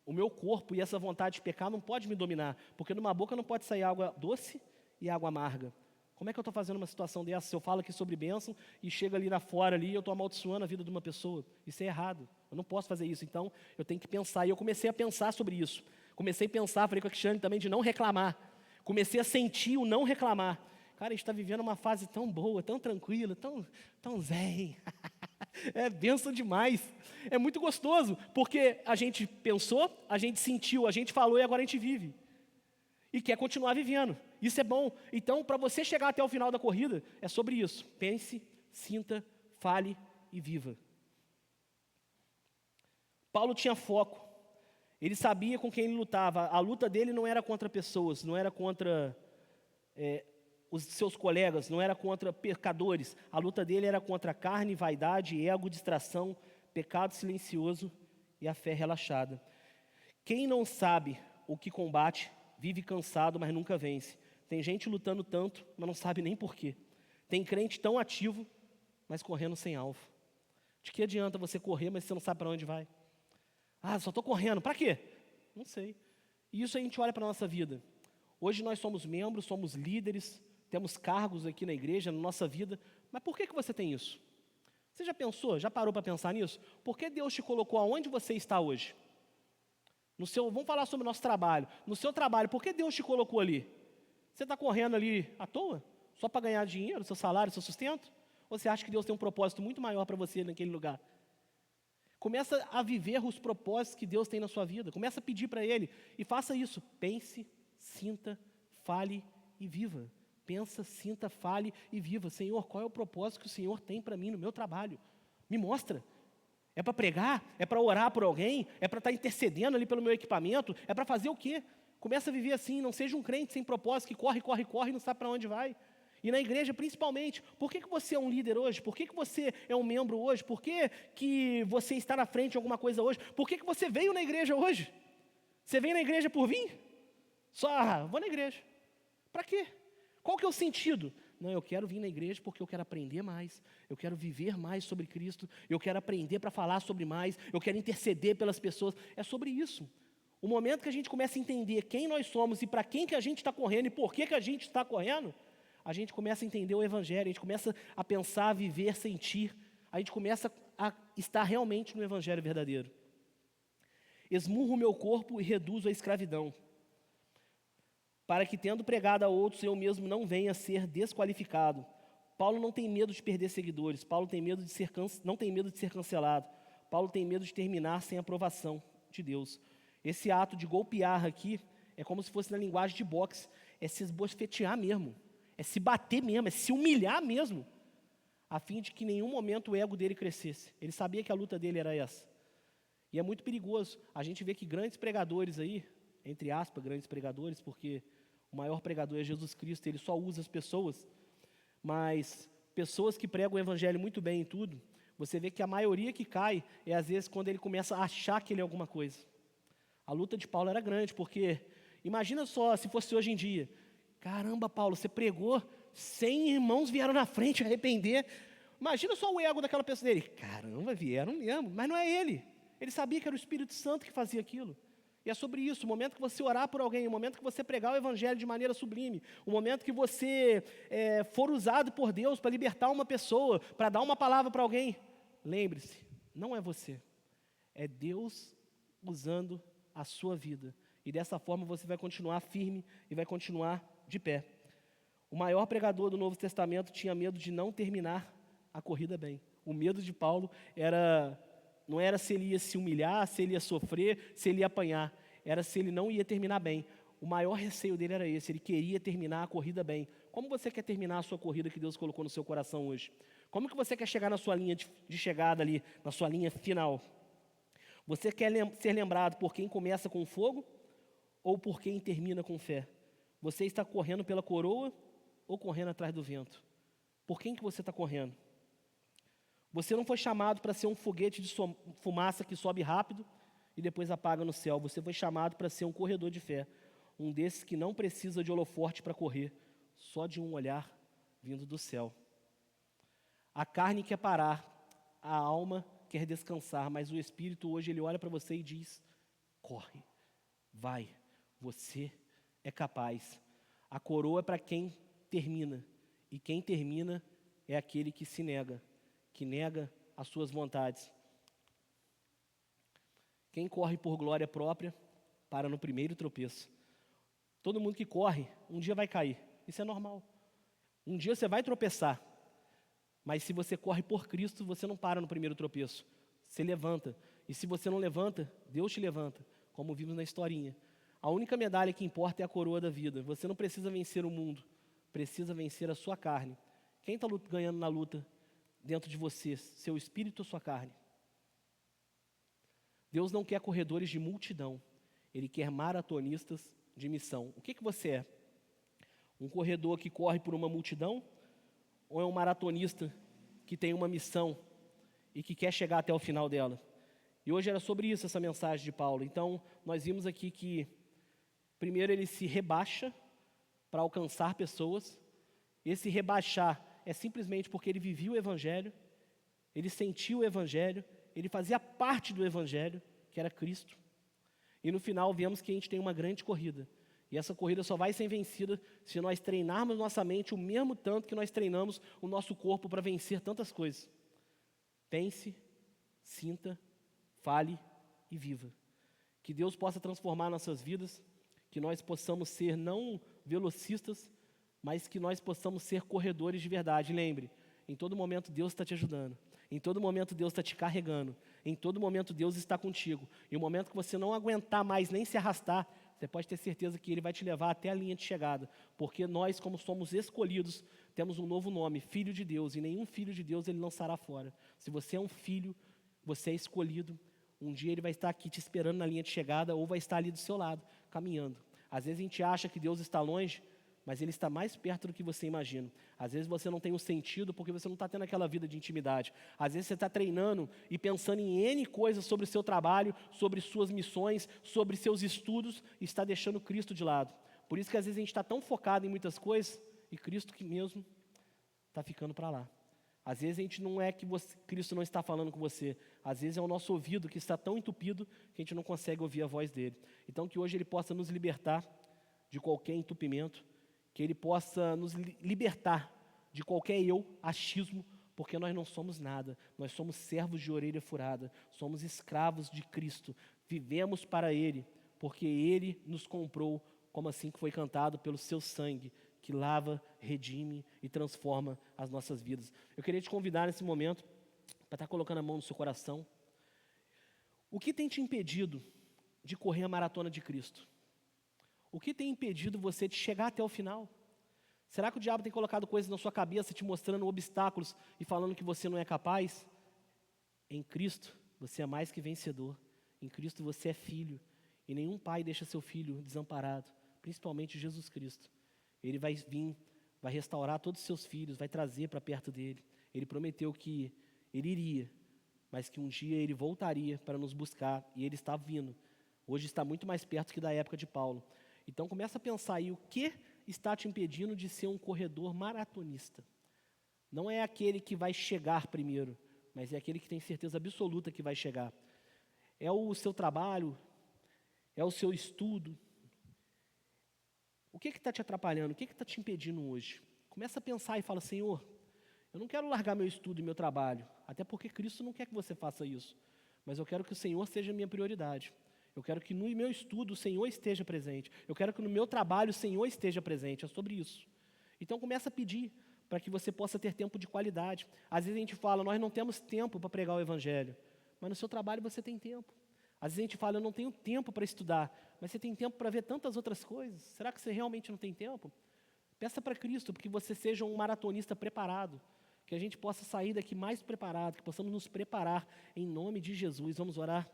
O meu corpo e essa vontade de pecar não pode me dominar, porque numa boca não pode sair água doce e água amarga. Como é que eu estou fazendo uma situação dessa? Se eu falo aqui sobre bênção e chega ali na fora ali, eu estou amaldiçoando a vida de uma pessoa. Isso é errado. Eu não posso fazer isso. Então, eu tenho que pensar. E eu comecei a pensar sobre isso. Comecei a pensar, falei com a Cristiane também, de não reclamar. Comecei a sentir o não reclamar. Cara, a gente está vivendo uma fase tão boa, tão tranquila, tão zen. É bênção demais. É muito gostoso, porque a gente pensou, a gente sentiu, a gente falou e agora a gente vive. E quer continuar vivendo. Isso é bom. Então, para você chegar até o final da corrida, é sobre isso. Pense, sinta, fale e viva. Paulo tinha foco. Ele sabia com quem ele lutava. A luta dele não era contra pessoas, não era contra os seus colegas, não era contra pecadores. A luta dele era contra carne, vaidade, ego, distração, pecado silencioso e a fé relaxada. Quem não sabe o que combate, vive cansado, mas nunca vence. Tem gente lutando tanto, mas não sabe nem porquê. Tem crente tão ativo, mas correndo sem alvo. De que adianta você correr, mas você não sabe para onde vai? Só estou correndo. Para quê? Não sei. E isso a gente olha para a nossa vida. Hoje nós somos membros, somos líderes, temos cargos aqui na igreja, na nossa vida. Mas por que você tem isso? Você já pensou, já parou para pensar nisso? Por que Deus te colocou aonde você está hoje? Vamos falar sobre o nosso trabalho. No seu trabalho, por que Deus te colocou ali? Você está correndo ali à toa? Só para ganhar dinheiro, seu salário, seu sustento? Ou você acha que Deus tem um propósito muito maior para você naquele lugar? Começa a viver os propósitos que Deus tem na sua vida. Começa a pedir para Ele. E faça isso. Pense, sinta, fale e viva. Pensa, sinta, fale e viva. Senhor, qual é o propósito que o Senhor tem para mim no meu trabalho? Me mostra. É para pregar? É para orar por alguém? É para estar intercedendo ali pelo meu equipamento? É para fazer o quê? Começa a viver assim, não seja um crente sem propósito, que corre e não sabe para onde vai. E na igreja, principalmente, por que você é um líder hoje? Por que você é um membro hoje? Por que você está na frente de alguma coisa hoje? Por que você veio na igreja hoje? Você veio na igreja por vir? Só, vou na igreja. Para quê? Qual que é o sentido? Não, eu quero vir na igreja porque eu quero aprender mais, eu quero viver mais sobre Cristo, eu quero aprender para falar sobre mais, eu quero interceder pelas pessoas. É sobre isso. O momento que a gente começa a entender quem nós somos e para quem que a gente está correndo e por que a gente está correndo, a gente começa a entender o Evangelho, a gente começa a pensar, a viver, sentir, a gente começa a estar realmente no Evangelho verdadeiro. Esmurro o meu corpo e reduzo a escravidão, para que, tendo pregado a outros, eu mesmo não venha a ser desqualificado. Paulo não tem medo de perder seguidores, Paulo não tem medo de ser cancelado, Paulo tem medo de terminar sem aprovação de Deus. Esse ato de golpear aqui é como se fosse na linguagem de boxe, é se esbofetear mesmo, é se bater mesmo, é se humilhar mesmo, a fim de que em nenhum momento o ego dele crescesse. Ele sabia que a luta dele era essa. E é muito perigoso. A gente vê que grandes pregadores aí, entre aspas, grandes pregadores, porque o maior pregador é Jesus Cristo, ele só usa as pessoas, mas pessoas que pregam o evangelho muito bem em tudo, você vê que a maioria que cai é às vezes quando ele começa a achar que ele é alguma coisa. A luta de Paulo era grande, porque imagina só se fosse hoje em dia, caramba Paulo, você pregou, 100 irmãos vieram na frente arrepender, imagina só o ego daquela pessoa dele, caramba, vieram mesmo, mas não é ele sabia que era o Espírito Santo que fazia aquilo. E é sobre isso, o momento que você orar por alguém, o momento que você pregar o evangelho de maneira sublime, o momento que você for usado por Deus para libertar uma pessoa, para dar uma palavra para alguém, lembre-se, não é você, é Deus usando a sua vida. E dessa forma você vai continuar firme e vai continuar de pé. O maior pregador do Novo Testamento tinha medo de não terminar a corrida bem. O medo de Paulo não era se ele ia se humilhar, se ele ia sofrer, se ele ia apanhar. Era se ele não ia terminar bem. O maior receio dele era esse, ele queria terminar a corrida bem. Como você quer terminar a sua corrida que Deus colocou no seu coração hoje? Como que você quer chegar na sua linha de chegada ali, na sua linha final? Você quer ser lembrado por quem começa com fogo ou por quem termina com fé? Você está correndo pela coroa ou correndo atrás do vento? Por quem que você está correndo? Você não foi chamado para ser um foguete de fumaça que sobe rápido e depois apaga no céu. Você foi chamado para ser um corredor de fé. Um desses que não precisa de holoforte para correr, só de um olhar vindo do céu. A carne quer parar, a alma quer descansar, mas o Espírito hoje ele olha para você e diz, corre, vai, você é capaz. A coroa é para quem termina, e quem termina é aquele que se nega, que nega as suas vontades. Quem corre por glória própria, para no primeiro tropeço. Todo mundo que corre, um dia vai cair, isso é normal. Um dia você vai tropeçar, mas se você corre por Cristo, você não para no primeiro tropeço, você levanta. E se você não levanta, Deus te levanta, como vimos na historinha. A única medalha que importa é a coroa da vida. Você não precisa vencer o mundo, precisa vencer a sua carne. Quem está ganhando na luta dentro de você, seu espírito ou sua carne? Deus não quer corredores de multidão, Ele quer maratonistas de missão. O que você é? Um corredor que corre por uma multidão? Ou é um maratonista que tem uma missão e que quer chegar até o final dela? E hoje era sobre isso essa mensagem de Paulo. Então, nós vimos aqui que, primeiro, ele se rebaixa para alcançar pessoas. Esse rebaixar é simplesmente porque ele vivia o Evangelho, ele sentiu o Evangelho, ele fazia parte do Evangelho, que era Cristo. E no final vemos que a gente tem uma grande corrida. E essa corrida só vai ser vencida se nós treinarmos nossa mente o mesmo tanto que nós treinamos o nosso corpo para vencer tantas coisas. Pense, sinta, fale e viva. Que Deus possa transformar nossas vidas, que nós possamos ser não velocistas, mas que nós possamos ser corredores de verdade. Lembre, em todo momento Deus está te ajudando. Em todo momento Deus está te carregando. Em todo momento Deus está contigo. E o momento que você não aguentar mais nem se arrastar, você pode ter certeza que Ele vai te levar até a linha de chegada. Porque nós, como somos escolhidos, temos um novo nome, Filho de Deus. E nenhum filho de Deus Ele lançará fora. Se você é um filho, você é escolhido. Um dia Ele vai estar aqui te esperando na linha de chegada ou vai estar ali do seu lado, caminhando. Às vezes a gente acha que Deus está longe, mas Ele está mais perto do que você imagina. Às vezes você não tem um sentido porque você não está tendo aquela vida de intimidade. Às vezes você está treinando e pensando em N coisas sobre o seu trabalho, sobre suas missões, sobre seus estudos e está deixando Cristo de lado. Por isso que às vezes a gente está tão focado em muitas coisas e Cristo que mesmo está ficando para lá. Às vezes a gente não é que Cristo não está falando com você. Às vezes é o nosso ouvido que está tão entupido que a gente não consegue ouvir a voz dele. Então que hoje Ele possa nos libertar de qualquer entupimento, que Ele possa nos libertar de qualquer achismo, porque nós não somos nada, nós somos servos de orelha furada, somos escravos de Cristo, vivemos para Ele, porque Ele nos comprou, como assim que foi cantado, pelo seu sangue, que lava, redime e transforma as nossas vidas. Eu queria te convidar nesse momento, para estar colocando a mão no seu coração. O que tem te impedido de correr a maratona de Cristo? O que tem impedido você de chegar até o final? Será que o diabo tem colocado coisas na sua cabeça, te mostrando obstáculos e falando que você não é capaz? Em Cristo, você é mais que vencedor. Em Cristo, você é filho. E nenhum pai deixa seu filho desamparado, principalmente Jesus Cristo. Ele vai vir, vai restaurar todos os seus filhos, vai trazer para perto dele. Ele prometeu que ele iria, mas que um dia ele voltaria para nos buscar. E ele está vindo. Hoje está muito mais perto que da época de Paulo. Então começa a pensar aí, o que está te impedindo de ser um corredor maratonista? Não é aquele que vai chegar primeiro, mas é aquele que tem certeza absoluta que vai chegar. É o seu trabalho, É o seu estudo? O que está te atrapalhando? O que está te impedindo hoje? Começa a pensar e fala, Senhor, eu não quero largar meu estudo e meu trabalho, até porque Cristo não quer que você faça isso, mas eu quero que o Senhor seja a minha prioridade. Eu quero que no meu estudo o Senhor esteja presente. Eu quero que no meu trabalho o Senhor esteja presente. É sobre isso. Então começa a pedir para que você possa ter tempo de qualidade. Às vezes a gente fala, nós não temos tempo para pregar o Evangelho, mas no seu trabalho você tem tempo. Às vezes a gente fala, eu não tenho tempo para estudar, mas você tem tempo para ver tantas outras coisas. Será que você realmente não tem tempo? Peça para Cristo, porque você seja um maratonista preparado, que a gente possa sair daqui mais preparado, que possamos nos preparar em nome de Jesus. Vamos orar.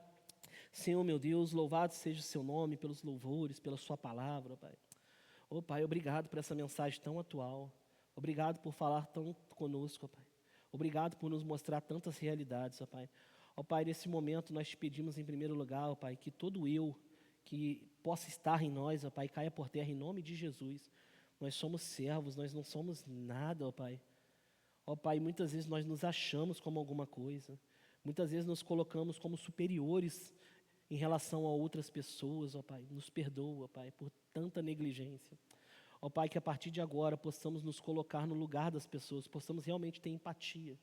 Senhor, meu Deus, louvado seja o seu nome pelos louvores, pela sua palavra, Pai. Oh, Pai, obrigado por essa mensagem tão atual. Obrigado por falar tão conosco, Pai. Obrigado por nos mostrar tantas realidades, ó Pai. Ó Pai, nesse momento nós te pedimos em primeiro lugar, ó Pai, que todo eu que possa estar em nós, ó Pai, caia por terra em nome de Jesus. Nós somos servos, nós não somos nada, ó Pai. Ó Pai, muitas vezes nós nos achamos como alguma coisa. Muitas vezes nos colocamos como superiores em relação a outras pessoas, ó Pai. Nos perdoa, ó Pai, por tanta negligência. Ó Pai, que a partir de agora possamos nos colocar no lugar das pessoas, possamos realmente ter empatia,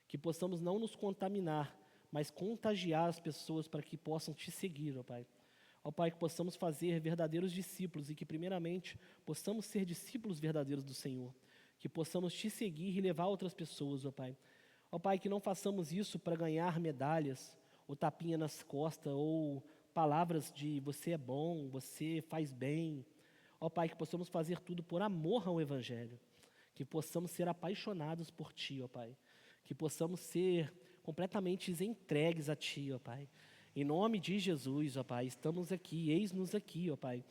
que possamos não nos contaminar, mas contagiar as pessoas para que possam te seguir, ó Pai. Ó Pai, que possamos fazer verdadeiros discípulos e que primeiramente possamos ser discípulos verdadeiros do Senhor, que possamos te seguir e levar outras pessoas, ó Pai. Ó Pai, que não façamos isso para ganhar medalhas, ou tapinha nas costas, ou palavras de você é bom, você faz bem. Ó Pai, que possamos fazer tudo por amor ao Evangelho, que possamos ser apaixonados por Ti, ó Pai, que possamos ser completamente entregues a Ti, ó Pai. Em nome de Jesus, ó Pai, estamos aqui, eis-nos aqui, ó Pai.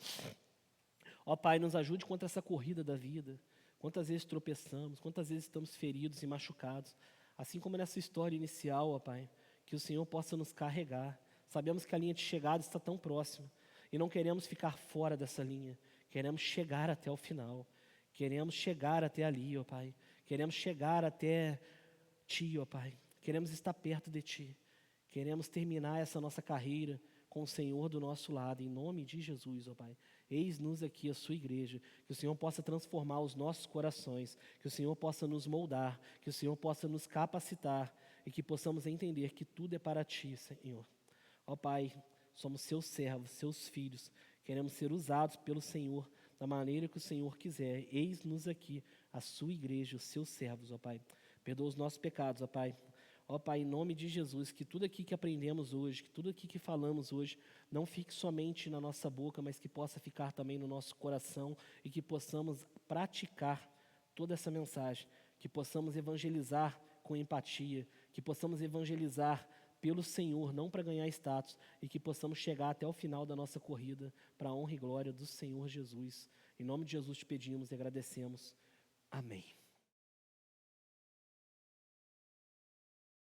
Ó Pai, nos ajude contra essa corrida da vida. Quantas vezes tropeçamos, quantas vezes estamos feridos e machucados. Assim como nessa história inicial, ó Pai, que o Senhor possa nos carregar. Sabemos que a linha de chegada está tão próxima e não queremos ficar fora dessa linha. Queremos chegar até o final. Queremos chegar até ali, ó Pai. Queremos chegar até Ti, ó Pai. Queremos estar perto de Ti. Queremos terminar essa nossa carreira com o Senhor do nosso lado, em nome de Jesus, ó Pai. Eis-nos aqui a sua igreja, que o Senhor possa transformar os nossos corações, que o Senhor possa nos moldar, que o Senhor possa nos capacitar e que possamos entender que tudo é para Ti, Senhor. Ó Pai, somos Seus servos, Seus filhos, queremos ser usados pelo Senhor da maneira que o Senhor quiser. Eis-nos aqui a sua igreja, os Seus servos, ó Pai. Perdoa os nossos pecados, ó Pai. Ó Pai, em nome de Jesus, que tudo aqui que aprendemos hoje, que tudo aqui que falamos hoje, não fique somente na nossa boca, mas que possa ficar também no nosso coração e que possamos praticar toda essa mensagem, que possamos evangelizar com empatia, que possamos evangelizar pelo Senhor, não para ganhar status, e que possamos chegar até o final da nossa corrida para a honra e glória do Senhor Jesus. Em nome de Jesus te pedimos e agradecemos. Amém.